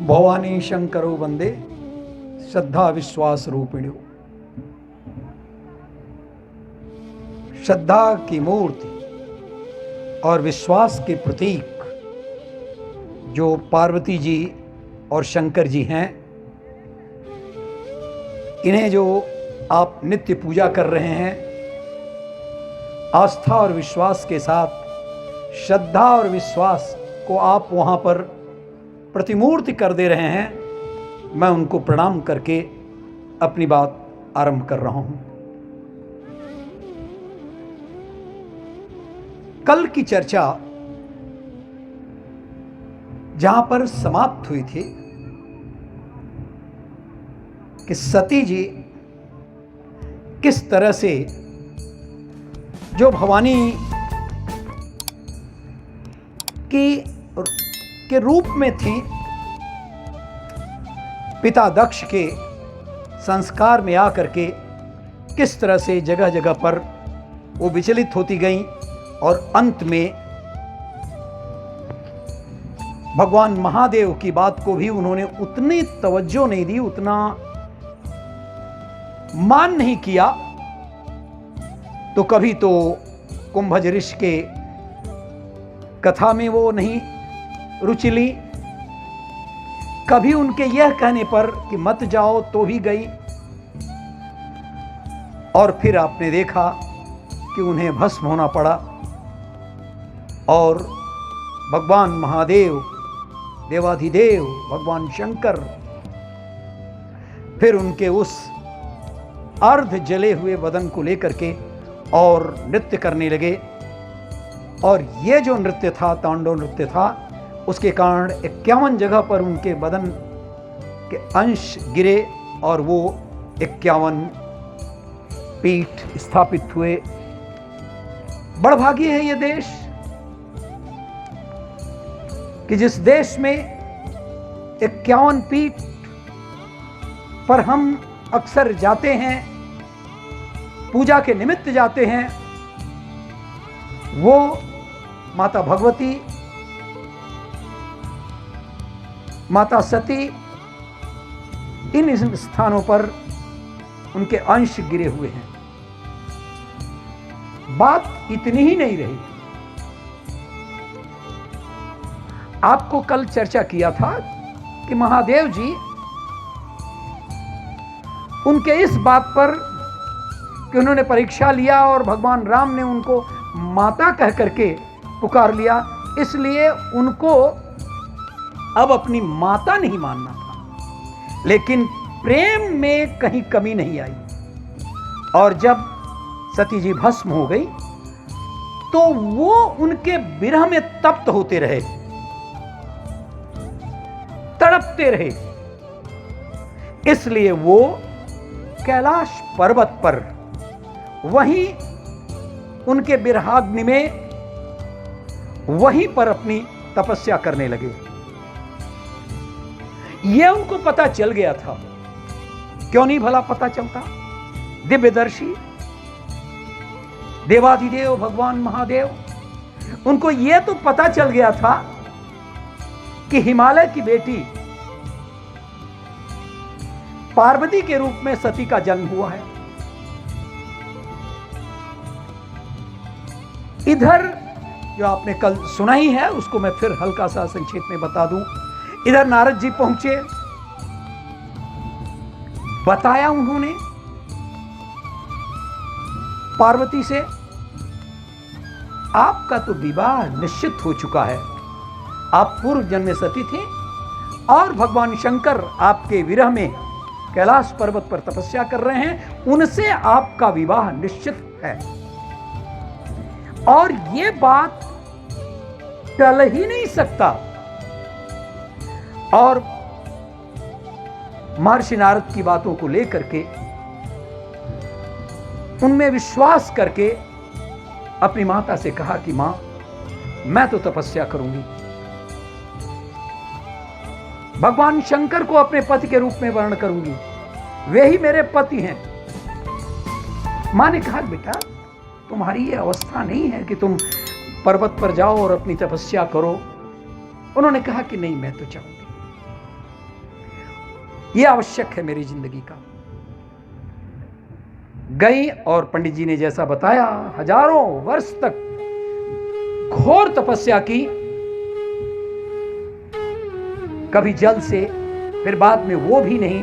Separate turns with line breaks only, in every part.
भवानी शंकरो वंदे श्रद्धा विश्वास रूपिण्यो। श्रद्धा की मूर्ति और विश्वास के प्रतीक जो पार्वती जी और शंकर जी हैं, इन्हें जो आप नित्य पूजा कर रहे हैं, आस्था और विश्वास के साथ श्रद्धा और विश्वास को आप वहाँ पर प्रतिमूर्ति कर दे रहे हैं, मैं उनको प्रणाम करके अपनी बात आरंभ कर रहा हूं। कल की चर्चा जहां पर समाप्त हुई थी कि सती जी किस तरह से जो भवानी के रूप में थी, पिता दक्ष के संस्कार में आकर के किस तरह से जगह जगह पर वो विचलित होती गईं और अंत में भगवान महादेव की बात को भी उन्होंने उतनी तवज्जो नहीं दी, उतना मान नहीं किया। तो कभी तो कुंभज ऋषि के कथा में वो नहीं रुचि ली, कभी उनके यह कहने पर कि मत जाओ तो भी गई, और फिर आपने देखा कि उन्हें भस्म होना पड़ा और भगवान महादेव, देवाधिदेव भगवान शंकर फिर उनके उस अर्ध जले हुए बदन को लेकर के और नृत्य करने लगे। और ये जो नृत्य था, तांडव नृत्य था, उसके कारण 51 जगह पर उनके बदन के अंश गिरे और वो 51 पीठ स्थापित हुए। बड़भागी है ये देश कि जिस देश में 51 पीठ पर हम अक्सर जाते हैं, पूजा के निमित्त जाते हैं। वो माता भगवती, माता सती, इन स्थानों पर उनके अंश गिरे हुए हैं। बात इतनी ही नहीं रही। आपको कल चर्चा किया था कि महादेव जी उनके इस बात पर कि उन्होंने परीक्षा लिया और भगवान राम ने उनको माता कह करके पुकार लिया, इसलिए उनको अब अपनी माता नहीं मानना था। लेकिन प्रेम में कहीं कमी नहीं आई, और जब सती जी भस्म हो गई तो वो उनके विरह में तप्त होते रहे, तड़पते रहे। इसलिए वो कैलाश पर्वत पर वहीं उनके विरहाग्नि में वहीं पर अपनी तपस्या करने लगे। यह उनको पता चल गया था। क्यों नहीं भला पता चलता? दिव्यदर्शी देवाधिदेव भगवान महादेव, उनको यह तो पता चल गया था कि हिमालय की बेटी पार्वती के रूप में सती का जन्म हुआ है। इधर जो आपने कल सुना ही है, उसको मैं फिर हल्का सा संक्षेप में बता दूं। इधर नारद जी पहुंचे, बताया उन्होंने पार्वती से, आपका तो विवाह निश्चित हो चुका है, आप पूर्व जन्म में सती थी और भगवान शंकर आपके विरह में कैलाश पर्वत पर तपस्या कर रहे हैं, उनसे आपका विवाह निश्चित है। और यह बात टल ही नहीं सकता। और महर्षि नारद की बातों को लेकर के उनमें विश्वास करके अपनी माता से कहा कि मां, मैं तो तपस्या करूंगी, भगवान शंकर को अपने पति के रूप में वर्ण करूंगी, वे ही मेरे पति हैं। मां ने कहा, बेटा तुम्हारी ये अवस्था नहीं है कि तुम पर्वत पर जाओ और अपनी तपस्या करो। उन्होंने कहा कि नहीं, मैं तो चाहूंगी। ये आवश्यक है मेरी जिंदगी का। गई और पंडित जी ने जैसा बताया, हजारों वर्ष तक घोर तपस्या की, कभी जल से, फिर बाद में वो भी नहीं,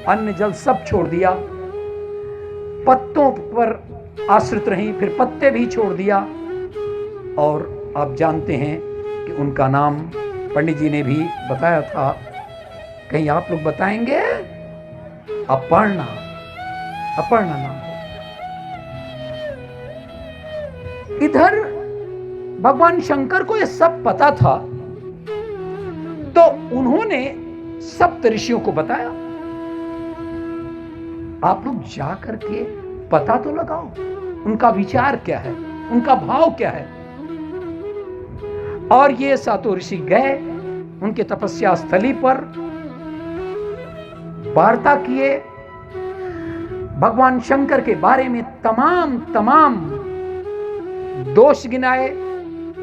अन्न जल सब छोड़ दिया, पत्तों पर आश्रित रही, फिर पत्ते भी छोड़ दिया। और आप जानते हैं कि उनका नाम पंडित जी ने भी बताया था, कहीं आप लोग बताएंगे? अपर्णा, अपर्णा नाम। इधर भगवान शंकर को ये सब पता था, तो उन्होंने सप्त ऋषियों को बताया, आप लोग जा करके पता तो लगाओ उनका विचार क्या है, उनका भाव क्या है। और ये सातों ऋषि गए, उनके तपस्या स्थली पर वार्ता किए, भगवान शंकर के बारे में तमाम दोष गिनाए।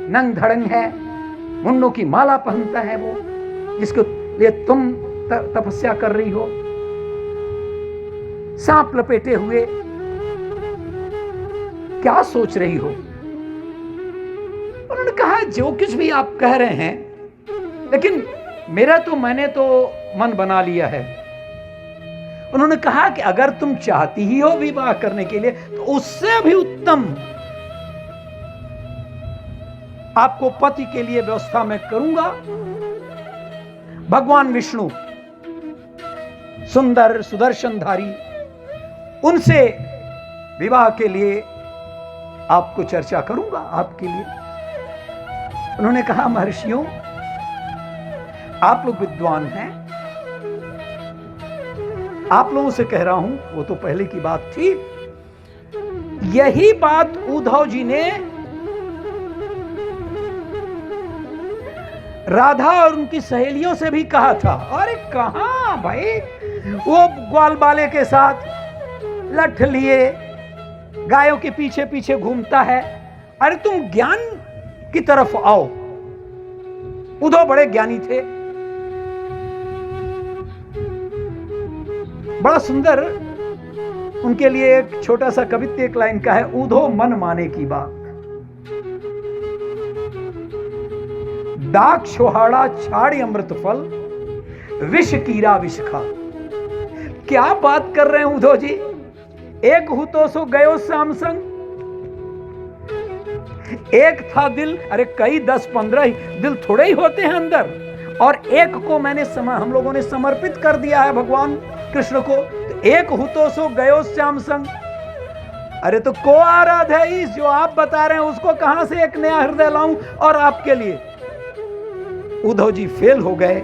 नंग धड़ंग है, मुंडों की माला पहनता है वो, जिसको लिए तुम तपस्या कर रही हो, सांप लपेटे हुए क्या सोच रही हो। उन्होंने कहा जो कुछ भी आप कह रहे हैं, लेकिन मैंने तो मन बना लिया है। उन्होंने कहा कि अगर तुम चाहती ही हो विवाह करने के लिए, तो उससे भी उत्तम आपको पति के लिए व्यवस्था मैं करूंगा। भगवान विष्णु सुंदर सुदर्शनधारी, उनसे विवाह के लिए आपको चर्चा करूंगा आपके लिए। उन्होंने कहा महर्षियों, आप लोग विद्वान हैं, आप लोगों से कह रहा हूं, वो तो पहले की बात थी, यही बात उद्धव जी ने राधा और उनकी सहेलियों से भी कहा था। अरे कहां भाई, वो ग्वाल बाले के साथ लठ लिए गायों के पीछे पीछे घूमता है, अरे तुम ज्ञान की तरफ आओ। उद्धव बड़े ज्ञानी थे, बड़ा सुंदर उनके लिए एक छोटा सा कवित्व एक लाइन का है, उद्धव मन माने की बात। डाक छोहाड़ा छाड़ी अमृत फल, विष कीरा विष खा। क्या बात कर रहे हैं उद्धव जी, एक हूं तो सो गयो श्याम संग, एक था दिल, अरे कई 10-15 दिल थोड़े ही होते हैं अंदर, और एक को हम लोगों ने समर्पित कर दिया है भगवान कृष्ण को। तो एक हूं तो सो गयो श्याम संग, अरे तो को आराध है इस जो आप बता रहे हैं, उसको कहां से एक नया हृदय लाऊं और आपके लिए। उद्धव जी फेल हो गए,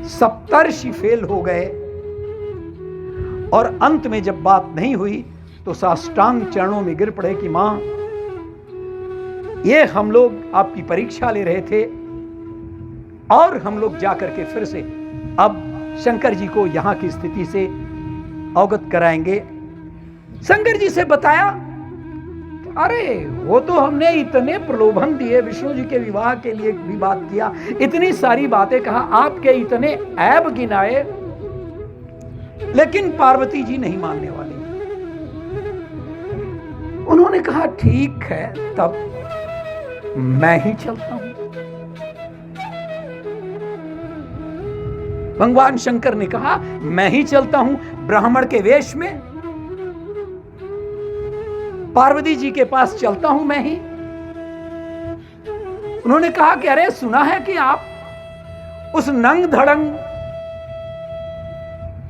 सप्तर्षि फेल हो गए, और अंत में जब बात नहीं हुई तो साष्टांग चरणों में गिर पड़े कि मां, ये हम लोग आपकी परीक्षा ले रहे थे, और हम लोग जाकर के फिर से अब शंकर जी को यहां की स्थिति से अवगत कराएंगे। शंकर जी से बताया, अरे वो तो हमने इतने प्रलोभन दिए, विष्णु जी के विवाह के लिए भी बात किया, इतनी सारी बातें कहा, आपके इतने ऐब गिनाए, लेकिन पार्वती जी नहीं मानने वाली। उन्होंने कहा ठीक है, तब मैं ही चलता हूं। भगवान शंकर ने कहा मैं ही चलता हूं ब्राह्मण के वेश में, पार्वती जी के पास चलता हूं मैं ही। उन्होंने कहा कि अरे सुना है कि आप उस नंग धड़ंग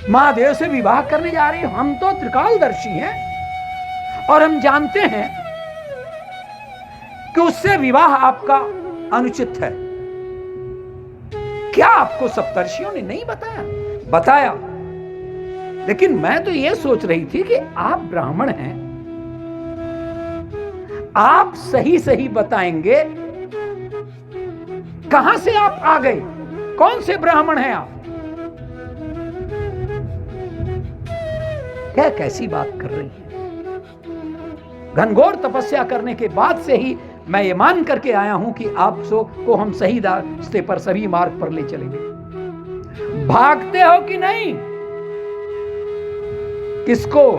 महादेव से विवाह करने जा रहे हो। हम तो त्रिकालदर्शी हैं और हम जानते हैं कि उससे विवाह आपका अनुचित है। क्या आपको सप्तर्षियों ने नहीं बताया? बताया, लेकिन मैं तो यह सोच रही थी कि आप ब्राह्मण हैं, आप सही सही बताएंगे कहां से आप आ गए, कौन से ब्राह्मण हैं आप? क्या कैसी बात कर रही है? घनघोर तपस्या करने के बाद से ही मैं ये मान करके आया हूं कि आप को हम सही रास्ते पर, सही मार्ग पर ले चलेंगे। भागते हो कि नहीं? किसको?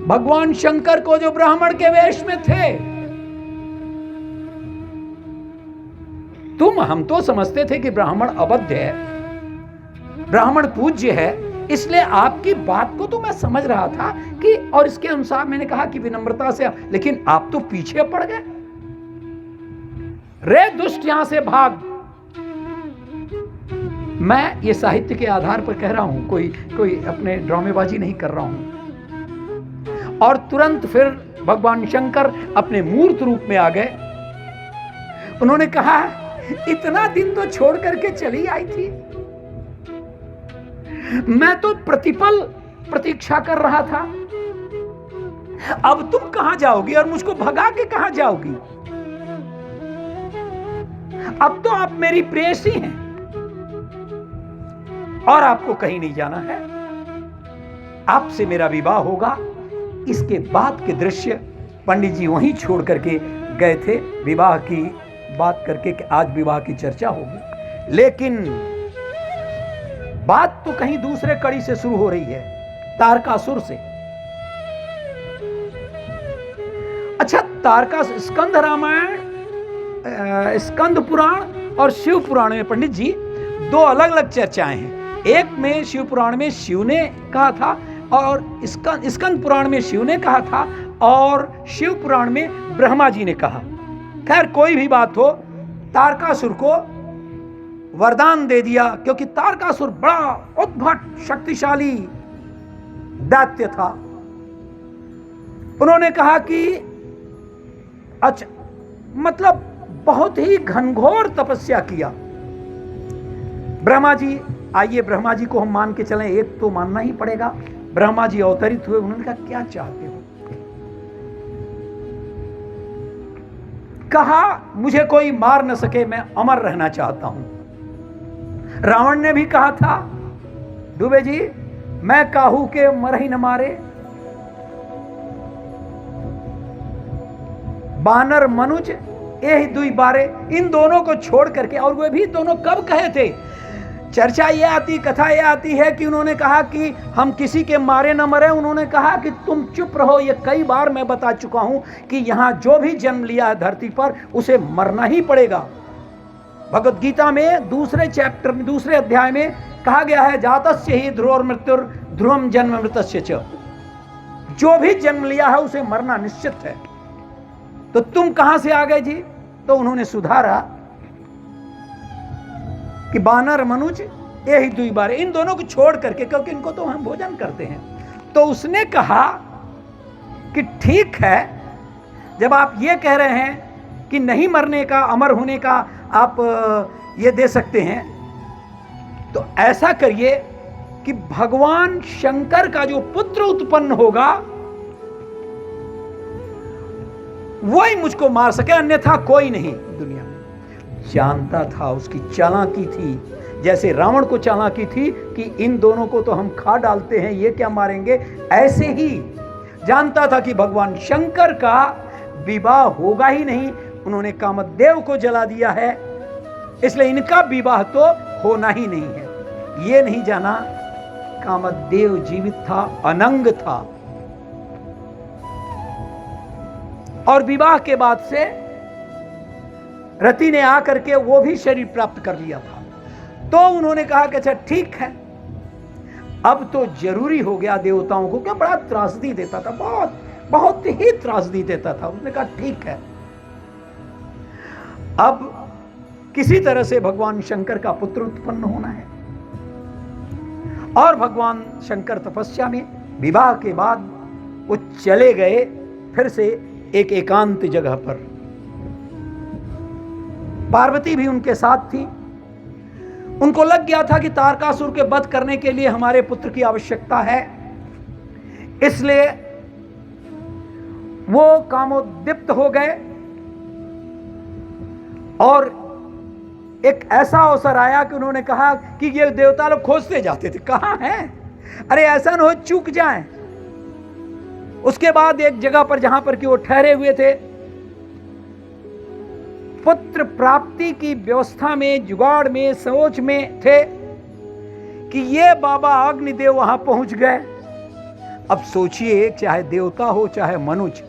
भगवान शंकर को, जो ब्राह्मण के वेश में थे। हम तो समझते थे कि ब्राह्मण अबद्ध है, ब्राह्मण पूज्य है, इसलिए आपकी बात को तो मैं समझ रहा था कि, और इसके अनुसार मैंने कहा कि विनम्रता से, लेकिन आप तो पीछे पड़ गए। रे दुष्ट, यहां से भाग। मैं ये साहित्य के आधार पर कह रहा हूं, कोई अपने ड्रामेबाजी नहीं कर रहा हूं। और तुरंत फिर भगवान शंकर अपने मूर्त रूप में आ गए। उन्होंने कहा, इतना दिन तो छोड़ करके चली आई थी, मैं तो प्रतिपल प्रतीक्षा कर रहा था, अब तुम कहां जाओगी और मुझको भगा के कहां जाओगी? अब तो आप मेरी प्रेयसी हैं और आपको कहीं नहीं जाना है, आपसे मेरा विवाह होगा। इसके बाद के दृश्य पंडित जी वहीं छोड़ करके गए थे, विवाह की बात करके कि आज विवाह की चर्चा होगी, लेकिन बात तो कहीं दूसरे कड़ी से शुरू हो रही है, तारकासुर से। अच्छा, स्कंद रामायण, स्कंद पुराण और शिव पुराण में पंडित जी दो अलग अलग चर्चाएं हैं। एक में शिव पुराण में शिव ने कहा था और स्कंद पुराण में शिव ने कहा था और शिव पुराण में ब्रह्मा जी ने कहा। खैर कोई भी बात हो, तारकासुर को वरदान दे दिया, क्योंकि तारकासुर बड़ा उद्भट शक्तिशाली दैत्य था। उन्होंने कहा कि अच्छा, मतलब बहुत ही घनघोर तपस्या किया। ब्रह्मा जी, आइए ब्रह्मा जी को हम मान के चलें, एक तो मानना ही पड़ेगा, ब्रह्मा जी अवतरित हुए। उन्होंने कहा, क्या चाहते हो? कहा, मुझे कोई मार न सके, मैं अमर रहना चाहता हूं। रावण ने भी कहा था, दुबे जी, मैं काहू के मर ही न मारे, बानर मनुज यही दुई बारे। इन दोनों को छोड़ करके, और वे भी दोनों कब कहे थे? चर्चा ये आती, कथा ये आती है कि उन्होंने कहा कि हम किसी के मारे न मरे। उन्होंने कहा कि तुम चुप रहो, ये कई बार मैं बता चुका हूं कि यहां जो भी जन्म लिया है धरती पर, उसे मरना ही पड़ेगा। भगवत गीता में दूसरे चैप्टर में, दूसरे अध्याय में कहा गया है, जातस्य ही ध्रुव मृत्युर ध्रुवम जन्म मृतस्य च। जो भी जन्म लिया है उसे मरना निश्चित है। तो तुम कहां से आ गए जी? तो उन्होंने सुधारा कि बानर मनुज यही दुई बार, इन दोनों को छोड़ करके, क्योंकि इनको तो हम भोजन करते हैं। तो उसने कहा कि ठीक है, जब आप ये कह रहे हैं कि नहीं मरने का, अमर होने का आप ये दे सकते हैं, तो ऐसा करिए कि भगवान शंकर का जो पुत्र उत्पन्न होगा वही मुझको मार सके, अन्यथा कोई नहीं दुनिया में। जानता था, उसकी चालाकी थी, जैसे रावण को चालाकी थी कि इन दोनों को तो हम खा डालते हैं, ये क्या मारेंगे, ऐसे ही जानता था कि भगवान शंकर का विवाह होगा ही नहीं। उन्होंने कामदेव को जला दिया है, इसलिए इनका विवाह तो होना ही नहीं है। ये नहीं जाना कामदेव जीवित था, अनंग था, और विवाह के बाद से रति ने आकर के वो भी शरीर प्राप्त कर लिया था। तो उन्होंने कहा कि अच्छा ठीक है, अब तो जरूरी हो गया देवताओं को, क्या बड़ा त्रासदी देता था, बहुत बहुत ही त्रासदी देता था। उसने कहा ठीक है, अब किसी तरह से भगवान शंकर का पुत्र उत्पन्न होना है। और भगवान शंकर तपस्या में, विवाह के बाद वो चले गए फिर से एक एकांत जगह पर। पार्वती भी उनके साथ थी। उनको लग गया था कि तारकासुर के वध करने के लिए हमारे पुत्र की आवश्यकता है, इसलिए वो कामोद्दीप्त हो गए। और एक ऐसा अवसर आया कि उन्होंने कहा कि ये देवता लोग खोजते जाते थे, कहां हैं, अरे ऐसा न हो चूक जाएं। उसके बाद एक जगह पर, जहां पर कि वो ठहरे हुए थे, पुत्र प्राप्ति की व्यवस्था में, जुगाड़ में, सोच में थे कि ये बाबा अग्निदेव वहां पहुंच गए। अब सोचिए, चाहे देवता हो चाहे मनुष्य,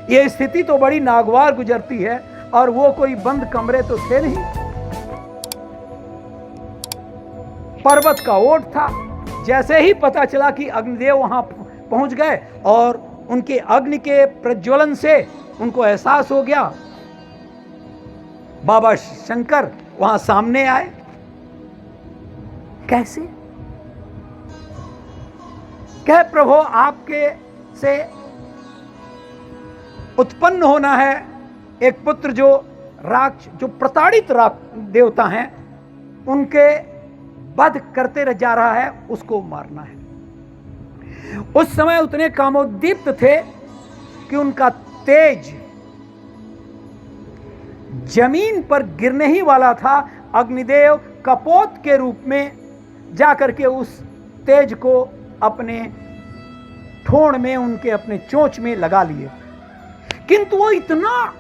ये स्थिति तो बड़ी नागवार गुजरती है। और वो कोई बंद कमरे तो थे नहीं, पर्वत का ओट था। जैसे ही पता चला कि अग्निदेव वहां पहुंच गए और उनके अग्नि के प्रज्वलन से उनको एहसास हो गया, बाबा शंकर वहां सामने आए। कैसे? कह प्रभु, आपके से उत्पन्न होना है एक पुत्र जो प्रताड़ित देवता हैं, उनके वध करते जा रहा है, उसको मारना है। उस समय उतने कामोद्दीप्त थे कि उनका तेज जमीन पर गिरने ही वाला था। अग्निदेव कपोत के रूप में जाकर के उस तेज को अपने ठोड़ में, उनके अपने चोंच में लगा लिए। किंतु वो इतना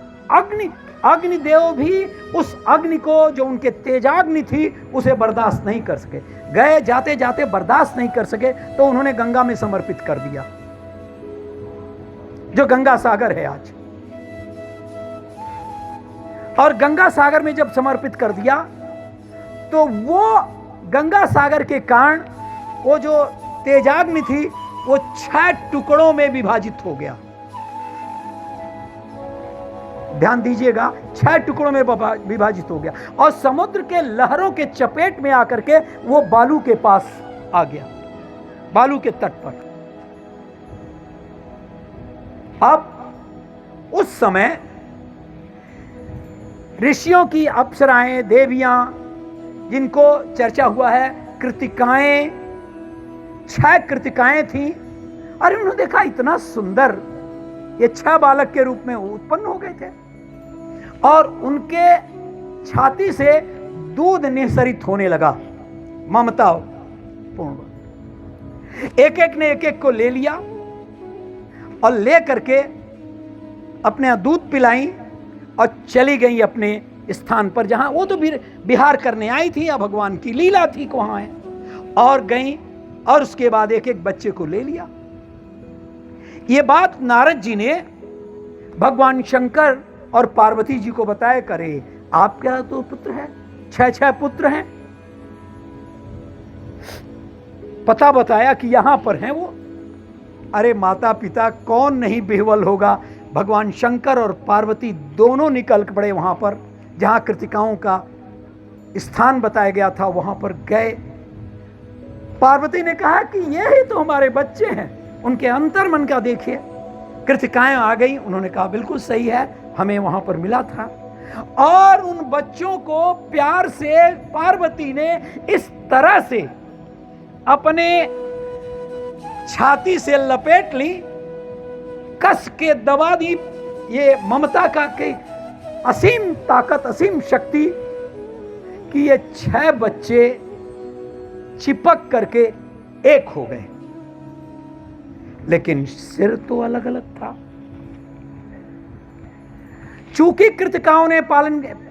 अग्निदेव भी उस अग्नि को, जो उनके तेजाग्नि थी, उसे बर्दाश्त नहीं कर सके। गए जाते जाते बर्दाश्त नहीं कर सके तो उन्होंने गंगा में समर्पित कर दिया, जो गंगा सागर है आज। और गंगा सागर में जब समर्पित कर दिया तो वो गंगा सागर के कारण वो जो तेजाग्नि थी वो 6 टुकड़ों में विभाजित हो गया। ध्यान दीजिएगा, 6 टुकड़ों में विभाजित हो गया और समुद्र के लहरों के चपेट में आकर के वो बालू के पास आ गया, बालू के तट पर। अब उस समय ऋषियों की अप्सराएं, देवियां, जिनको चर्चा हुआ है, कृतिकाएं, 6 कृतिकाएं थी। अरे उन्होंने देखा इतना सुंदर, ये 6 बालक के रूप में उत्पन्न हो गए थे और उनके छाती से दूध निःसरित होने लगा, ममता पूर्ण। एक एक ने एक एक को ले लिया और ले करके अपने दूध पिलाई और चली गई अपने स्थान पर, जहां वो तो विहार करने आई थी या भगवान की लीला थी वहां है, और गई। और उसके बाद एक एक बच्चे को ले लिया। ये बात नारद जी ने भगवान शंकर और पार्वती जी को बताया, करे आपका तो पुत्र है, 6 पुत्र हैं। पता बताया कि यहां पर हैं वो। अरे माता पिता कौन नहीं बेहवल होगा। भगवान शंकर और पार्वती दोनों निकल पड़े वहां पर, जहां कृतिकाओं का स्थान बताया गया था, वहां पर गए। पार्वती ने कहा कि ये ही तो हमारे बच्चे हैं, उनके अंतर मन का देखिए। कृतिकाएं आ गई, उन्होंने कहा बिल्कुल सही है, हमें वहां पर मिला था। और उन बच्चों को प्यार से पार्वती ने इस तरह से अपने छाती से लपेट ली, कस के दबा दी। ये ममता का की असीम ताकत, असीम शक्ति कि ये 6 बच्चे चिपक करके एक हो गए, लेकिन सिर तो अलग अलग था। चूंकि कृतिकाओं ने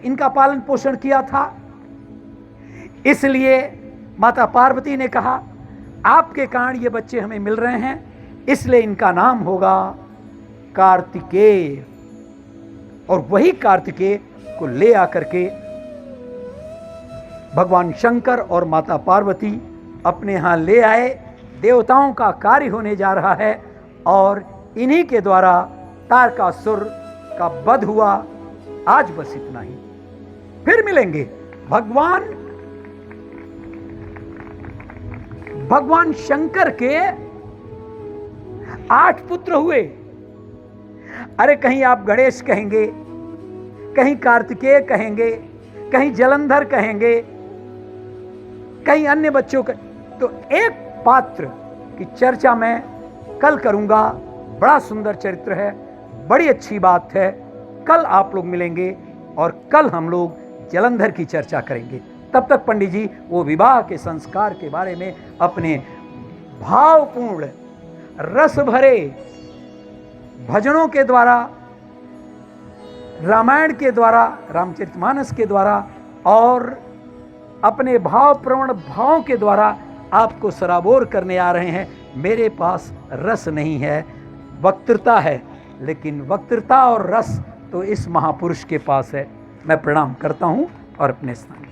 इनका पालन पोषण किया था, इसलिए माता पार्वती ने कहा आपके कारण ये बच्चे हमें मिल रहे हैं, इसलिए इनका नाम होगा कार्तिकेय। और वही कार्तिकेय को ले आकर के भगवान शंकर और माता पार्वती अपने यहां ले आए। देवताओं का कार्य होने जा रहा है और इन्हीं के द्वारा तारकासुर का वध हुआ। आज बस इतना ही, फिर मिलेंगे। भगवान शंकर के 8 पुत्र हुए। अरे कहीं आप गणेश कहेंगे, कहीं कार्तिकेय कहेंगे, कहीं जलंधर कहेंगे, कहीं अन्य बच्चों का। तो एक पात्र की चर्चा मैं कल करूंगा। बड़ा सुंदर चरित्र है, बड़ी अच्छी बात है। कल आप लोग मिलेंगे और कल हम लोग जलंधर की चर्चा करेंगे। तब तक पंडित जी वो विवाह के संस्कार के बारे में अपने भावपूर्ण रस भरे भजनों के द्वारा रामायण के द्वारा, रामचरितमानस के द्वारा और अपने भावप्रवण भाव के द्वारा आपको सराबोर करने आ रहे हैं। मेरे पास रस नहीं है, वक्तृता है, लेकिन वक्तृता और रस तो इस महापुरुष के पास है। मैं प्रणाम करता हूँ और अपने स्थान